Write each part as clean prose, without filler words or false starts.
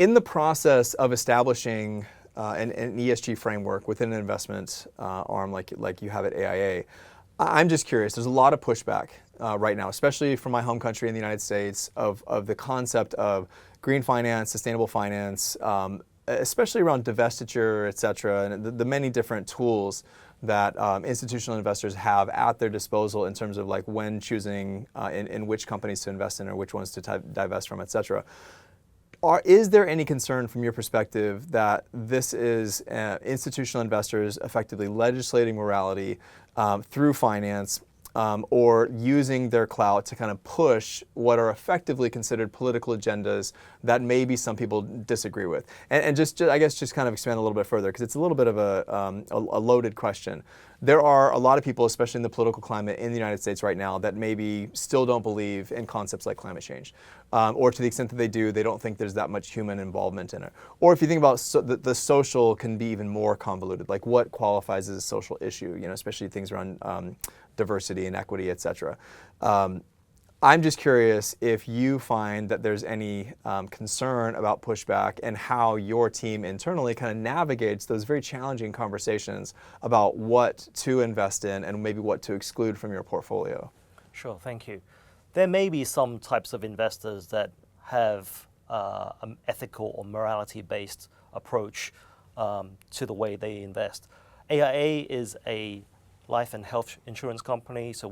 In the process of establishing an ESG framework within an investment arm like you have at AIA, I'm just curious, there's a lot of pushback right now, especially from my home country in the United States, of the concept of green finance, sustainable finance, especially around divestiture, et cetera, and the many different tools that institutional investors have at their disposal in terms of like when choosing in which companies to invest in or which ones to divest from, et cetera. Is there any concern from your perspective that this is institutional investors effectively legislating morality through finance or using their clout to kind of push what are effectively considered political agendas that maybe some people disagree with? And just I guess just kind of expand a little bit further, because it's a little bit of a loaded question. There are a lot of people, especially in the political climate in the United States right now, that maybe still don't believe in concepts like climate change. Or to the extent that they do, they don't think there's that much human involvement in it. Or if you think about the social can be even more convoluted, like what qualifies as a social issue, especially things around diversity and equity, et cetera. I'm just curious if you find that there's any concern about pushback and how your team internally kind of navigates those very challenging conversations about what to invest in and maybe what to exclude from your portfolio. Sure, thank you. There may be some types of investors that have an ethical or morality-based approach to the way they invest. AIA is a life and health insurance company, so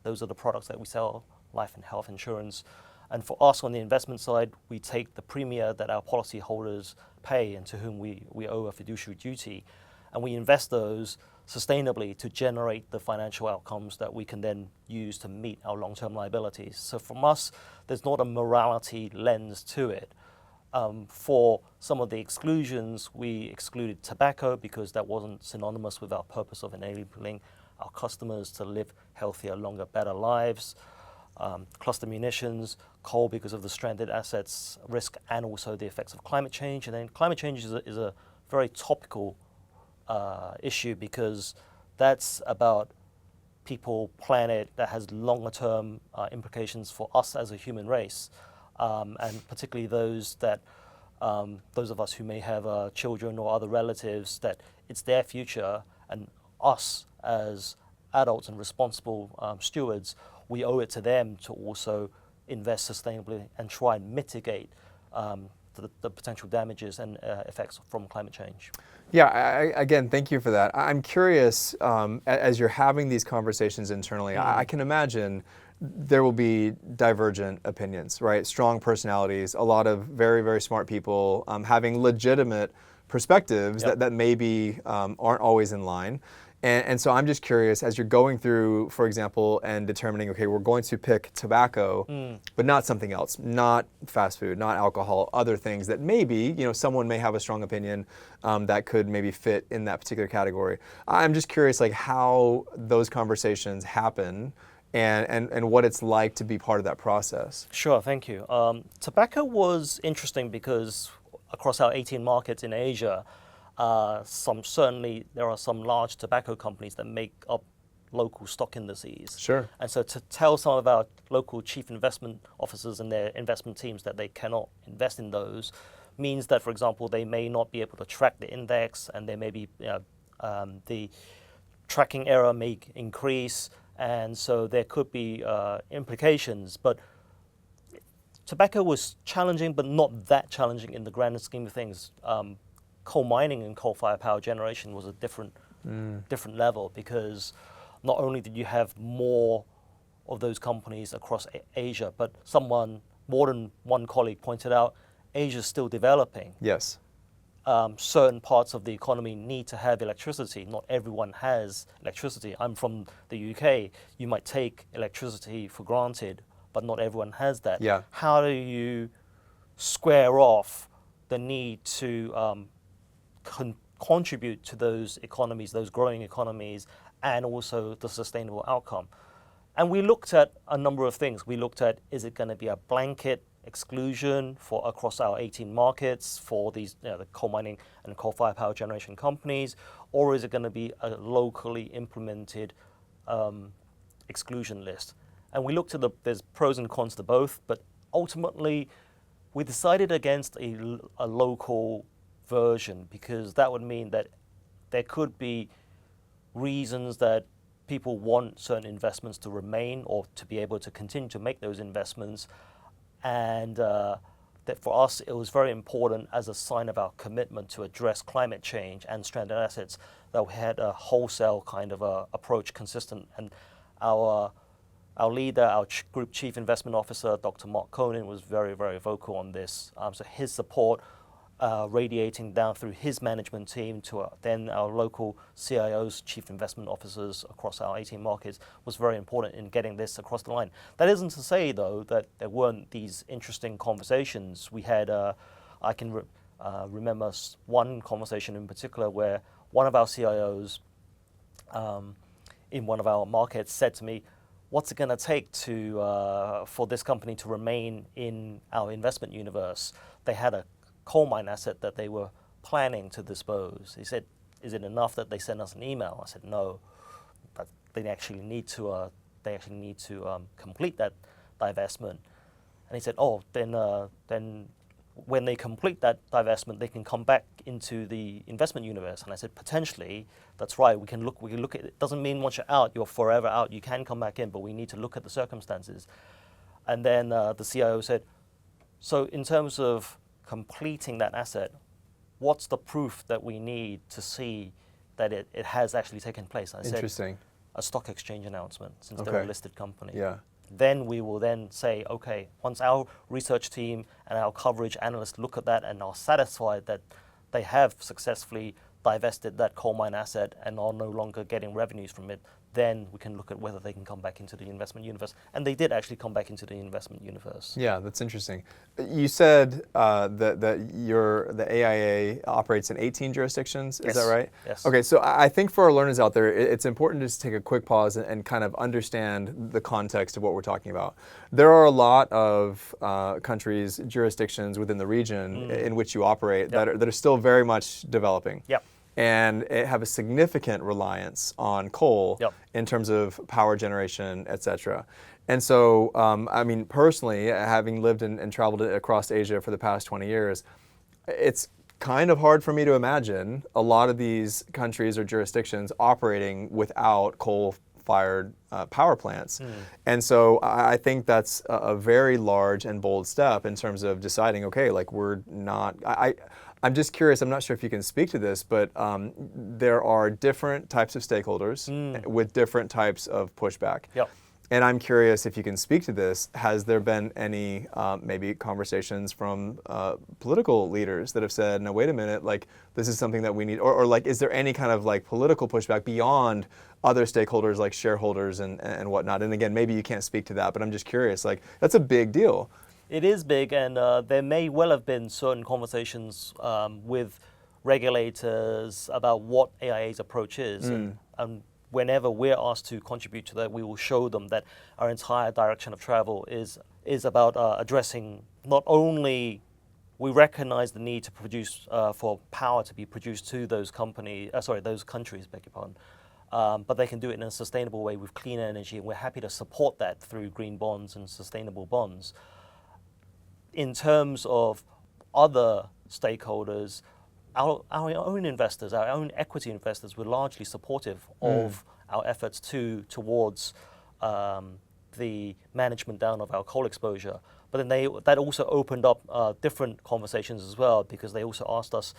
those are the products that we sell, life and health insurance. And for us on the investment side, we take the premium that our policyholders pay and to whom we owe a fiduciary duty, and we invest those sustainably to generate the financial outcomes that we can then use to meet our long-term liabilities. So from us, there's not a morality lens to it. For some of the exclusions, we excluded tobacco because that wasn't synonymous with our purpose of enabling our customers to live healthier, longer, better lives. Cluster munitions, coal because of the stranded assets risk and also the effects of climate change. And then climate change is a very topical issue because that's about people, planet, that has longer term implications for us as a human race, and particularly those of us who may have children or other relatives, that it's their future, and us as adults and responsible stewards, we owe it to them to also invest sustainably and try and mitigate the potential damages and effects from climate change. Yeah, again, thank you for that. I'm curious, as you're having these conversations internally, I can imagine there will be divergent opinions, right? Strong personalities, a lot of very, very smart people having legitimate perspectives that maybe aren't always in line. And so I'm just curious, as you're going through, for example, and determining, okay, we're going to pick tobacco, but not something else, not fast food, not alcohol, other things that maybe, someone may have a strong opinion that could maybe fit in that particular category. I'm just curious, like, how those conversations happen and what it's like to be part of that process. Sure, thank you. Tobacco was interesting because across our 18 markets in Asia, certainly there are some large tobacco companies that make up local stock indices. Sure. And so to tell some of our local chief investment officers and their investment teams that they cannot invest in those means that, for example, they may not be able to track the index, and there may be the tracking error may increase, and so there could be implications. But tobacco was challenging, but not that challenging in the grand scheme of things. Coal mining and coal-fired power generation was a different level, because not only did you have more of those companies across Asia, but more than one colleague pointed out, Asia's still developing. Yes. Certain parts of the economy need to have electricity. Not everyone has electricity. I'm from the UK. You might take electricity for granted, but not everyone has that. Yeah. How do you square off the need to contribute to those economies, those growing economies, and also the sustainable outcome? And we looked at a number of things. We looked at, is it going to be a blanket exclusion for across our 18 markets for these the coal mining and coal-fired power generation companies, or is it going to be a locally implemented exclusion list? And we looked at there's pros and cons to both, but ultimately We decided against a local version because that would mean that there could be reasons that people want certain investments to remain or to be able to continue to make those investments. And that for us, it was very important as a sign of our commitment to address climate change and stranded assets that we had a wholesale kind of approach consistent. And our leader, our group chief investment officer, Dr. Mark Conan, was very, very vocal on this. So his support radiating down through his management team to then our local CIOs, chief investment officers across our 18 markets was very important in getting this across the line. That isn't to say, though, that there weren't these interesting conversations. We had, I can remember one conversation in particular where one of our CIOs in one of our markets said to me, what's it going to take to for this company to remain in our investment universe? They had a coal mine asset that they were planning to dispose. He said, is it enough that they send us an email? I said, no, but they actually need to complete that divestment. And he said, oh, then when they complete that divestment, they can come back into the investment universe. And I said, potentially, that's right. We can look at it. Doesn't mean once you're out, you're forever out. You can come back in, but we need to look at the circumstances. And then the CIO said, so in terms of completing that asset, what's the proof that we need to see that it has actually taken place? I Interesting. said, a stock exchange announcement, since they're a listed company. Yeah. Then we will then say, okay, once our research team and our coverage analysts look at that and are satisfied that they have successfully divested that coal mine asset and are no longer getting revenues from it, then we can look at whether they can come back into the investment universe. And they did actually come back into the investment universe. Yeah, that's interesting. You said that the AIA operates in 18 jurisdictions, Yes. Is that right? Yes. Okay, so I think for our learners out there, it's important to just take a quick pause and kind of understand the context of what we're talking about. There are a lot of countries, jurisdictions within the region in which you operate that are still very much developing. Yep. And it have a significant reliance on coal Yep. in terms of power generation, et cetera. And so, I mean, personally, having lived and traveled across Asia for the past 20 years, it's kind of hard for me to imagine a lot of these countries or jurisdictions operating without coal-fired power plants. And so I think that's a very large and bold step in terms of deciding, okay, like we're not, I'm just curious, I'm not sure if you can speak to this, but there are different types of stakeholders with different types of pushback. Yep. And I'm curious if you can speak to this. Has there been any maybe conversations from political leaders that have said, no, wait a minute, like this is something that we need, or like is there any kind of like political pushback beyond other stakeholders like shareholders and whatnot? And again, maybe you can't speak to that, but I'm just curious, like that's a big deal. It is big, and there may well have been certain conversations with regulators about what AIA's approach is. And whenever we're asked to contribute to that, we will show them that our entire direction of travel is about addressing not only we recognize the need to produce for power to be produced to those those countries, beg your pardon, but they can do it in a sustainable way with clean energy, and we're happy to support that through green bonds and sustainable bonds. In terms of other stakeholders, our own investors, our own equity investors were largely supportive of our efforts towards the management down of our coal exposure. But then that also opened up different conversations as well, because they also asked us,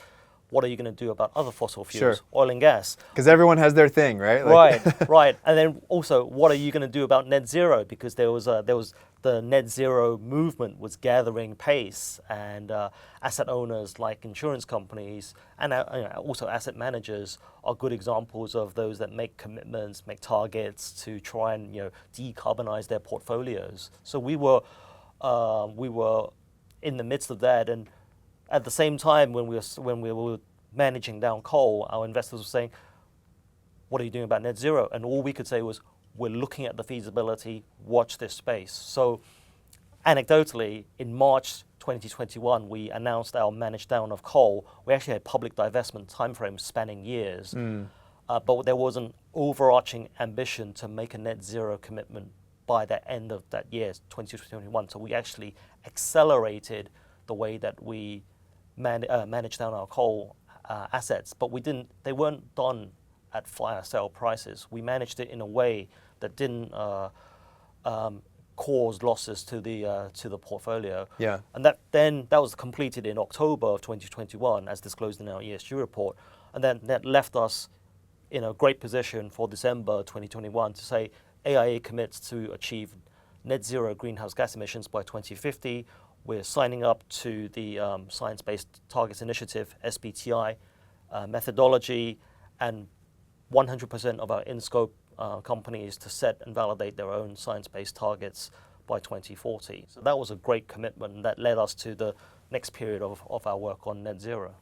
what are you going to do about other fossil fuels, Sure. oil and gas? Because everyone has their thing, right? Right, right. And then also, what are you going to do about net zero? Because there was the net zero movement was gathering pace, and asset owners like insurance companies and also asset managers are good examples of those that make commitments, make targets to try and decarbonize their portfolios. So we were in the midst of that, and at the same time, when we were managing down coal, our investors were saying, what are you doing about net zero? And all we could say was, we're looking at the feasibility, watch this space. So anecdotally, in March 2021, we announced our manage down of coal. We actually had public divestment timeframes spanning years, but there was an overarching ambition to make a net zero commitment by the end of that year, 2021. So we actually accelerated the way that we manage down our coal assets, but they weren't done at fire sale prices. We managed it in a way that didn't cause losses to the portfolio. Yeah. And that was completed in October of 2021, as disclosed in our ESG report. And then that left us in a great position for December 2021 to say AIA commits to achieve net zero greenhouse gas emissions by 2050. We're signing up to the Science-Based Targets Initiative, SBTI, methodology, and 100% of our in-scope companies to set and validate their own science-based targets by 2040. So that was a great commitment that led us to the next period of our work on net zero.